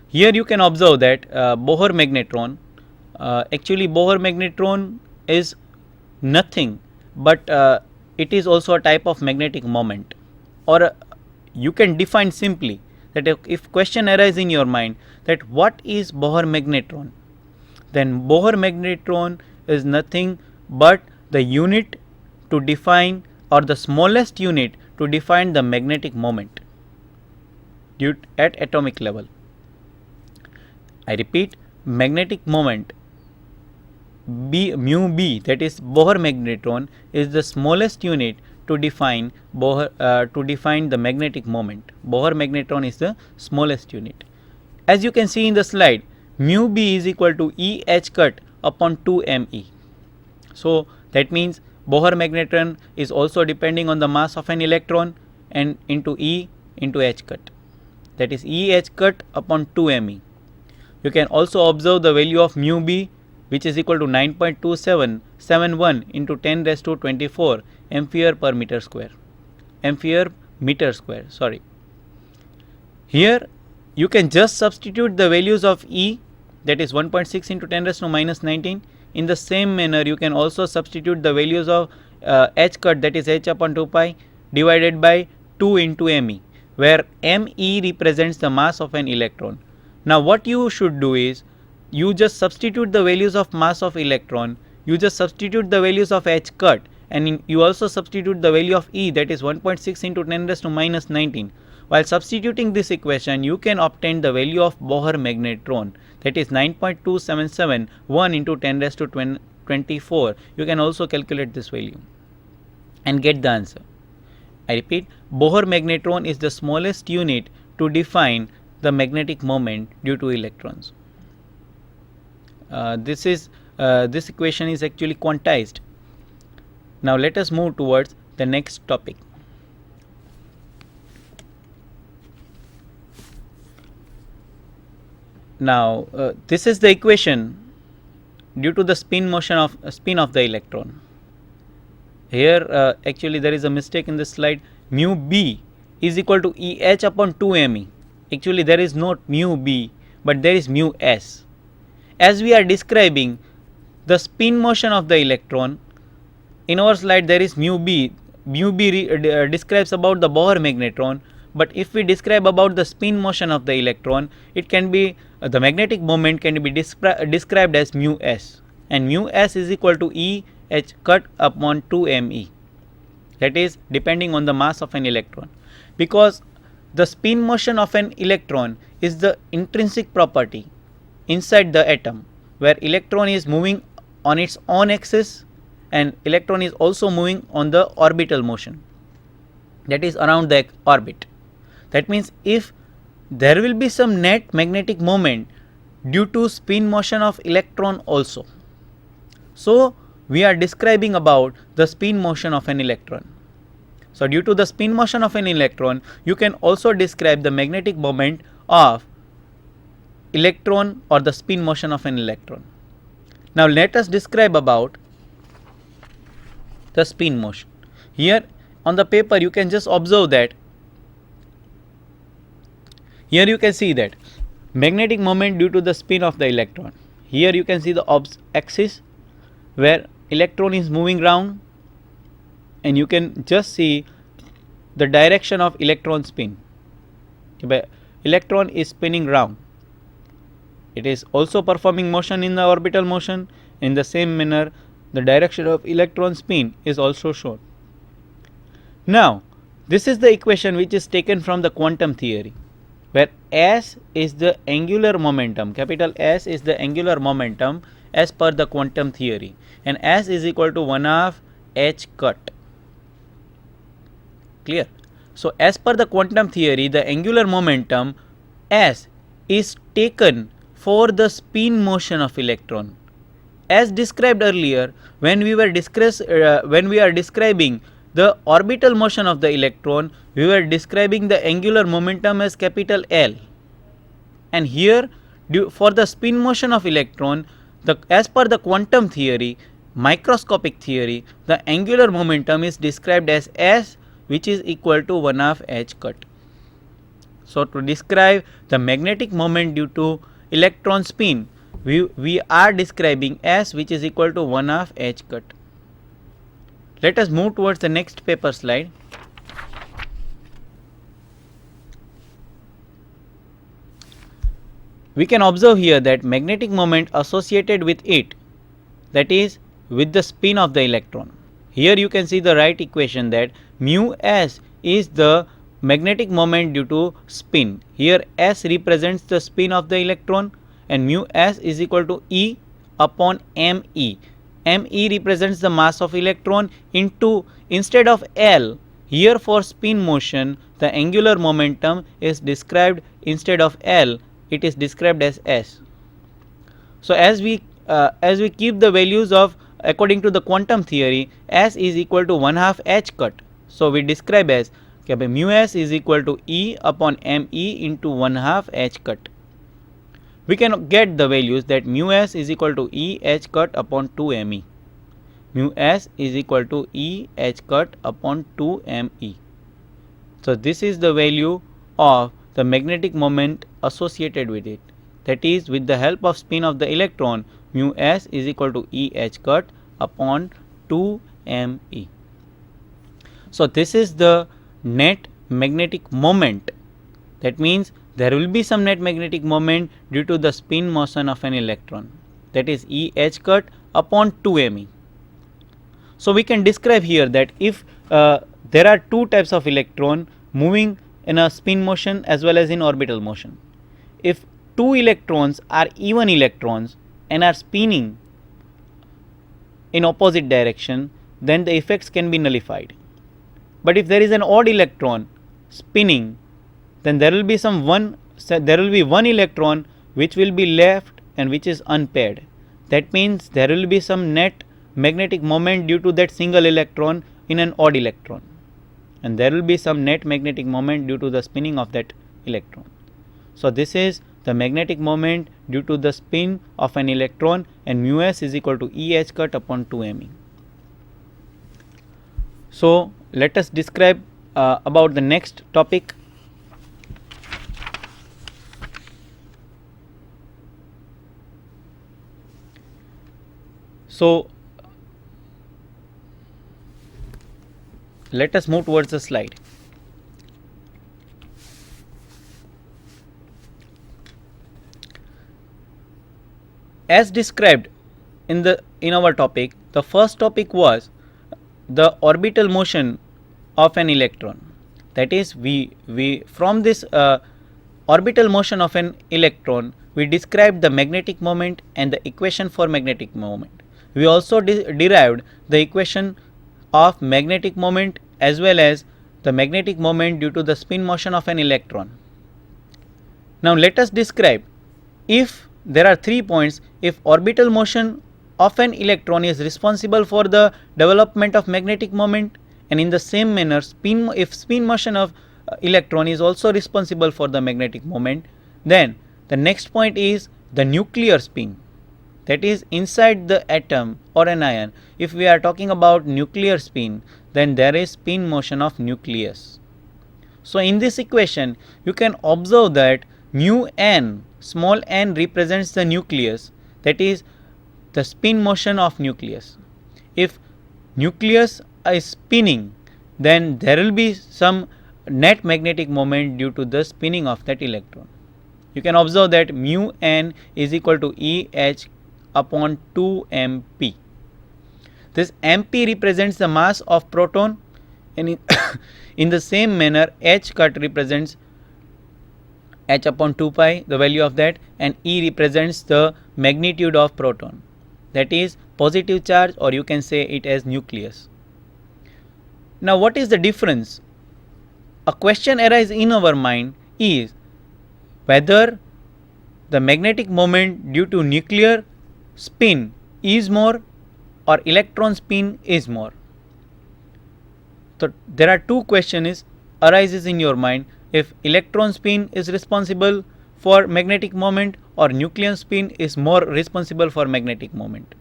Here you can observe that Bohr magnetron, actually Bohr magnetron is nothing but it is also a type of magnetic moment, or you can define simply that if question arises in your mind that what is Bohr magnetron, then Bohr magnetron is nothing but the unit to define, or the smallest unit to define the magnetic moment at atomic level. I repeat, magnetic moment mu b, that is Bohr magnetron, is the smallest unit to define the magnetic moment. Bohr magnetron is the smallest unit. As you can see in the slide, mu b is equal to E h cut upon 2 me. So that means Bohr magnetron is also depending on the mass of an electron and into E into h cut, that is E h cut upon 2 me. You can also observe the value of mu b, which is equal to 9.2771 into 10 raised to 24 ampere per meter square. Sorry. Here you can just substitute the values of E, that is 1.6 into 10 raised to minus 19. In the same manner, you can also substitute the values of h cut, that is h upon 2 pi divided by 2 into me, where me represents the mass of an electron. Now what you should do is, you just substitute the values of mass of electron, you just substitute the values of h cut, and you also substitute the value of E, that is 1.6 into 10 raised to minus 19. While substituting this equation, you can obtain the value of Bohr magnetron, that is 9.2771 into 10 raised to 24. You can also calculate this value and get the answer. I repeat, Bohr magnetron is the smallest unit to define the magnetic moment due to electrons. This equation is actually quantized. Now let us move towards the next topic. Now this is the equation due to the spin of the electron. Here actually there is a mistake in this slide. Mu b is equal to E h upon 2 me. Actually there is not mu b, but there is mu s. As we are describing the spin motion of the electron, in our slide there is mu b. Mu b describes about the Bohr magnetron, but if we describe about the spin motion of the electron, it can be the magnetic moment can be described as mu s, and mu s is equal to E h cut upon 2 me, that is depending on the mass of an electron, because the spin motion of an electron is the intrinsic property inside the atom, where electron is moving on its own axis and electron is also moving on the orbital motion, that is around the orbit. That means if there will be some net magnetic moment due to spin motion of electron also. So we are describing about the spin motion of an electron. So due to the spin motion of an electron, you can also describe the magnetic moment of electron or the spin motion of an electron. Now let us describe about the spin motion. Here on the paper you can just observe that here you can see that magnetic moment due to the spin of the electron. Here you can see the axis where electron is moving round, and you can just see the direction of electron spin. Electron is spinning round. It is also performing motion in the orbital motion. In the same manner, the direction of electron spin is also shown. Now this is the equation which is taken from the quantum theory, where S is the angular momentum, capital S is the angular momentum as per the quantum theory, and S is equal to 1/2 h cut. Clear? So as per the quantum theory, the angular momentum S is taken for the spin motion of electron. As described earlier, when we are describing the orbital motion of the electron, we were describing the angular momentum as capital L, and here for the spin motion of electron, as per the quantum theory, microscopic theory, the angular momentum is described as S, which is equal to 1/2 h cut. So to describe the magnetic moment due to electron spin, we are describing S, which is equal to 1/2 h cut. Let us move towards the next paper slide. We can observe here that magnetic moment associated with it, that is with the spin of the electron. Here you can see the right equation, that mu s is the magnetic moment due to spin. Here s represents the spin of the electron and mu s is equal to E upon me. Me represents the mass of electron into, instead of L, here for spin motion the angular momentum is described, instead of L it is described as S. So as we keep the values of, according to the quantum theory, S is equal to 1/2 h cut. So we describe as mu s is equal to E upon me into 1/2 h cut. We can get the values that mu s is equal to E h cut upon 2 me. Mu s is equal to E h cut upon 2 me. So this is the value of the magnetic moment associated with it. That is, with the help of spin of the electron, mu s is equal to E h cut upon 2 me. So this is the net magnetic moment. That means there will be some net magnetic moment due to the spin motion of an electron, that is E h cut upon 2 me. So we can describe here that if there are two types of electron moving in a spin motion as well as in orbital motion. If two electrons are even electrons and are spinning in opposite direction, then the effects can be nullified. But if there is an odd electron spinning, then there will be one electron which will be left and which is unpaired. That means there will be some net magnetic moment due to that single electron in an odd electron, and there will be some net magnetic moment due to the spinning of that electron. So this is the magnetic moment due to the spin of an electron, and mu s is equal to E h cut upon 2 me. So let us describe about the next topic. So let us move towards the slide. As described in our topic, the first topic was the orbital motion of an electron. That is, we from this orbital motion of an electron, we described the magnetic moment and the equation for magnetic moment. We also derived the equation of magnetic moment as well as the magnetic moment due to the spin motion of an electron. Now let us describe, if there are 3 points, if orbital motion of an electron is responsible for the development of magnetic moment, and in the same manner if spin motion of electron is also responsible for the magnetic moment, then the next point is the nuclear spin. That is, inside the atom or an ion, if we are talking about nuclear spin, then there is spin motion of nucleus. So in this equation you can observe that mu n, small n, represents the nucleus, that is the spin motion of nucleus. If nucleus is spinning, then there will be some net magnetic moment due to the spinning of that electron. You can observe that mu n is equal to E h upon 2 mp. This mp represents the mass of proton, and in the same manner h cut represents h upon 2 pi, the value of that, and E represents the magnitude of proton, that is positive charge, or you can say it as nucleus. Now what is the difference? A question arises in our mind is whether the magnetic moment due to nuclear spin is more or electron spin is more. So there are two questions arises in your mind, if electron spin is responsible for magnetic moment or nuclear spin is more responsible for magnetic moment.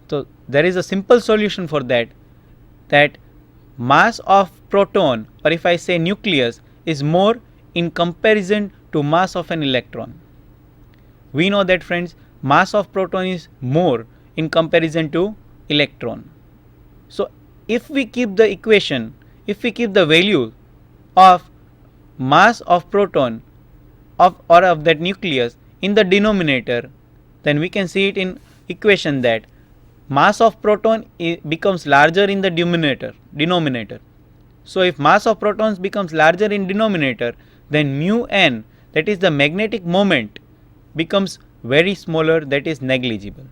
So there is a simple solution for that, that mass of proton, or if I say nucleus, is more in comparison to mass of an electron. We know that, friends, mass of proton is more in comparison to electron. So if we keep the equation, if we keep the value of mass of proton of that nucleus in the denominator, then we can see it in equation that mass of proton becomes larger in the denominator. So if mass of protons becomes larger in denominator, then mu n, that is the magnetic moment, becomes very smaller, that is negligible.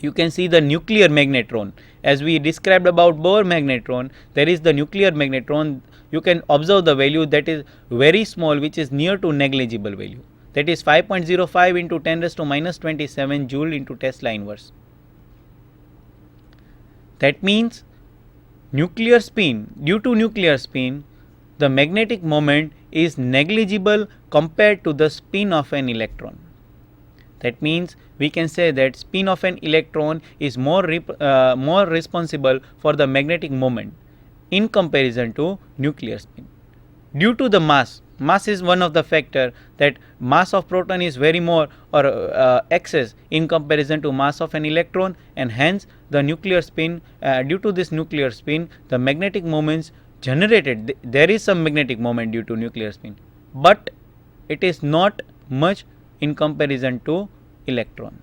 You can see the nuclear magnetron, as we described about Bohr magnetron, there is the nuclear magnetron. You can observe the value that is very small, which is near to negligible value, that is 5.05 into 10 raised to minus 27 joule into Tesla inverse. That means nuclear spin, due to nuclear spin, the magnetic moment is negligible compared to the spin of an electron. That means we can say that spin of an electron is more responsible for the magnetic moment in comparison to nuclear spin. Due to the mass is one of the factor, that mass of proton is very more or excess in comparison to mass of an electron, and hence the nuclear spin, due to this nuclear spin, the magnetic moments generated, there is some magnetic moment due to nuclear spin, but it is not much in comparison to electron.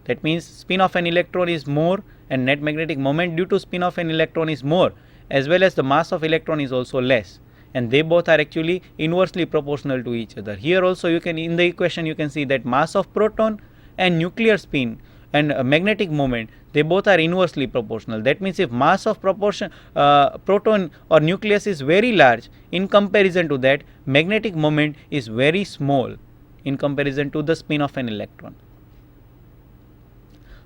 That means spin of an electron is more and net magnetic moment due to spin of an electron is more, as well as the mass of electron is also less, and they both are actually inversely proportional to each other. Here also you can, in the equation you can see that mass of proton and nuclear spin and magnetic moment, they both are inversely proportional. That means if mass of proton or nucleus is very large, in comparison to that, magnetic moment is very small in comparison to the spin of an electron.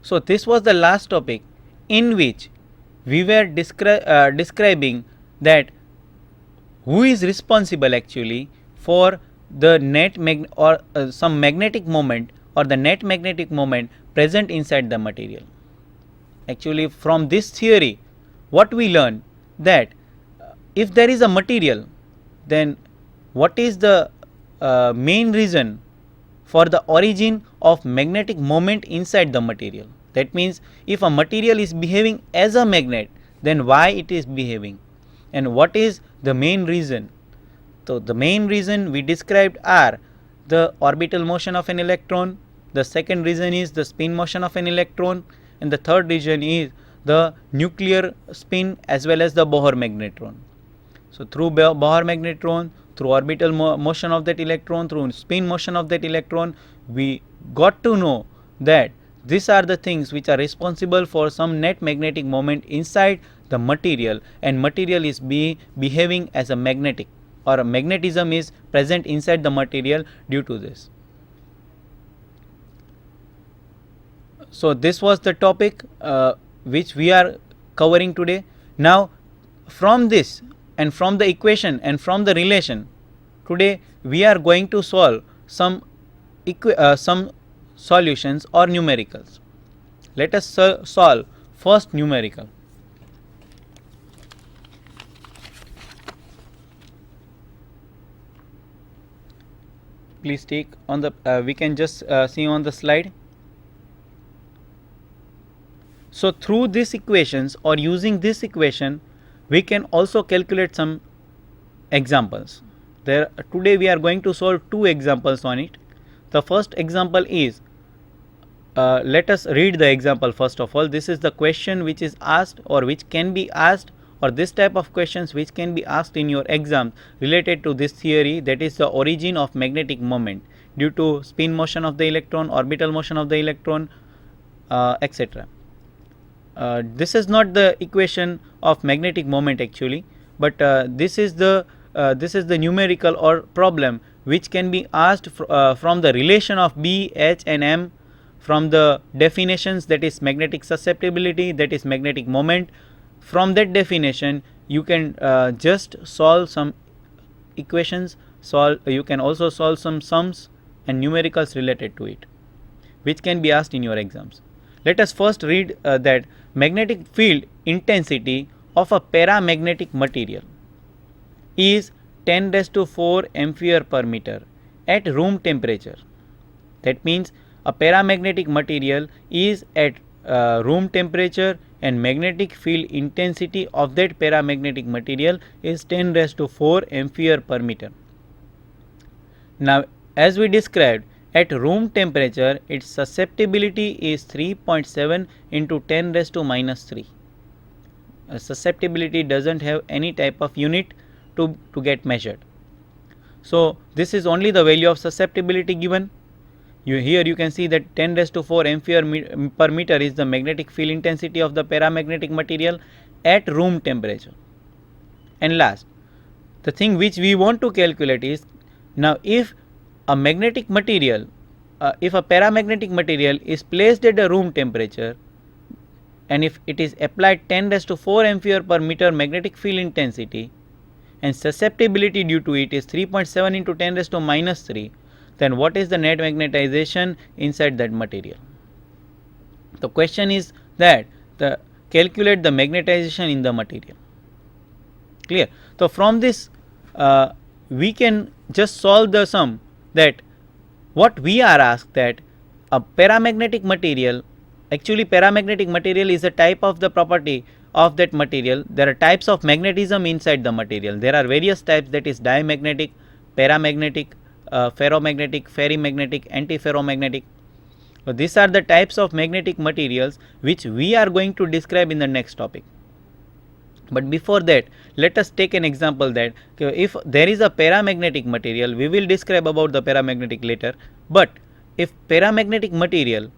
So this was the last topic in which we were describing that who is responsible actually for the net some magnetic moment or the net magnetic moment present inside the material. Actually, from this theory, what we learned, that if there is a material, then what is the main reason for the origin of magnetic moment inside the material. That means if a material is behaving as a magnet, then why it is behaving, and what is the main reason. So the main reason we described are the orbital motion of an electron, the second reason is the spin motion of an electron, and the third reason is the nuclear spin as well as the Bohr magnetron. So through Bohr magnetron, through orbital motion of that electron, through spin motion of that electron, we got to know that these are the things which are responsible for some net magnetic moment inside the material, and material is behaving as a magnetic, or a magnetism is present inside the material due to this. So this was the topic which we are covering today. Now from this and from the equation and from the relation, today we are going to solve some solutions or numericals. Let us solve first numerical. Please take on the we can just see on the slide. So through these equations or using this equation, we can also calculate some examples. Today we are going to solve two examples on it. The first example is, let us read the example first of all. This is the question which is asked or which can be asked, or this type of questions which can be asked in your exam related to this theory, that is the origin of magnetic moment due to spin motion of the electron, orbital motion of the electron, etc. This is not the equation of magnetic moment actually, but this is the numerical or problem which can be asked from the relation of B, H and M, from the definitions, that is magnetic susceptibility, that is magnetic moment. From that definition you can just solve some equations, you can also solve some sums and numericals related to it, which can be asked in your exams. Let us first read that magnetic field intensity of a paramagnetic material is 10 raised to 4 ampere per meter at room temperature. That means a paramagnetic material is at room temperature and magnetic field intensity of that paramagnetic material is 10 raised to 4 ampere per meter. Now, as we described, at room temperature its susceptibility is 3.7 into 10 raised to minus 3. Susceptibility doesn't have any type of unit to get measured. So, this is only the value of susceptibility given. Here you can see that 10 raised to 4 ampere per meter is the magnetic field intensity of the paramagnetic material at room temperature. And last, the thing which we want to calculate is, now if a magnetic material, if a paramagnetic material is placed at the room temperature and if it is applied 10 raised to 4 ampere per meter magnetic field intensity and susceptibility due to it is 3.7 into 10 raised to minus 3, then what is the net magnetization inside that material? The question is that calculate the magnetization in the material. Clear? So, from this we can just solve the sum that what we are asked, that a paramagnetic material, actually paramagnetic material is a type of the property of that material. There are types of magnetism inside the material. There are various types, that is diamagnetic, paramagnetic, ferromagnetic, ferrimagnetic, antiferromagnetic. So, these are the types of magnetic materials which we are going to describe in the next topic. But before that, let us take an example that if there is a paramagnetic material, we will describe about the paramagnetic later, but if paramagnetic material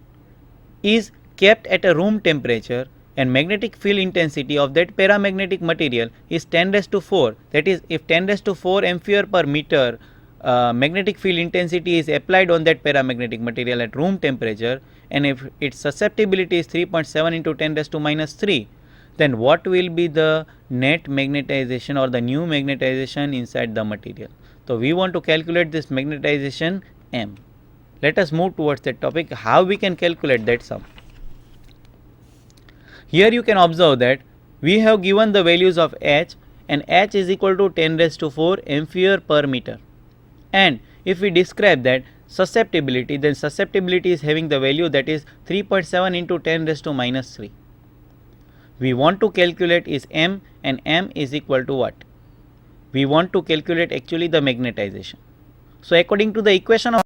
is kept at a room temperature and magnetic field intensity of that paramagnetic material is 10 raised to 4, that is if 10 raised to 4 ampere per meter magnetic field intensity is applied on that paramagnetic material at room temperature and if its susceptibility is 3.7 into 10 raised to minus 3, then what will be the net magnetization or the new magnetization inside the material? So, we want to calculate this magnetization M. Let us move towards that topic, how we can calculate that sum. Here you can observe that we have given the values of H, and H is equal to 10 raised to 4 ampere per meter. And if we describe that susceptibility, then susceptibility is having the value that is 3.7 into 10 raised to minus 3. We want to calculate is M, and M is equal to what? We want to calculate actually the magnetization. So, according to the equation of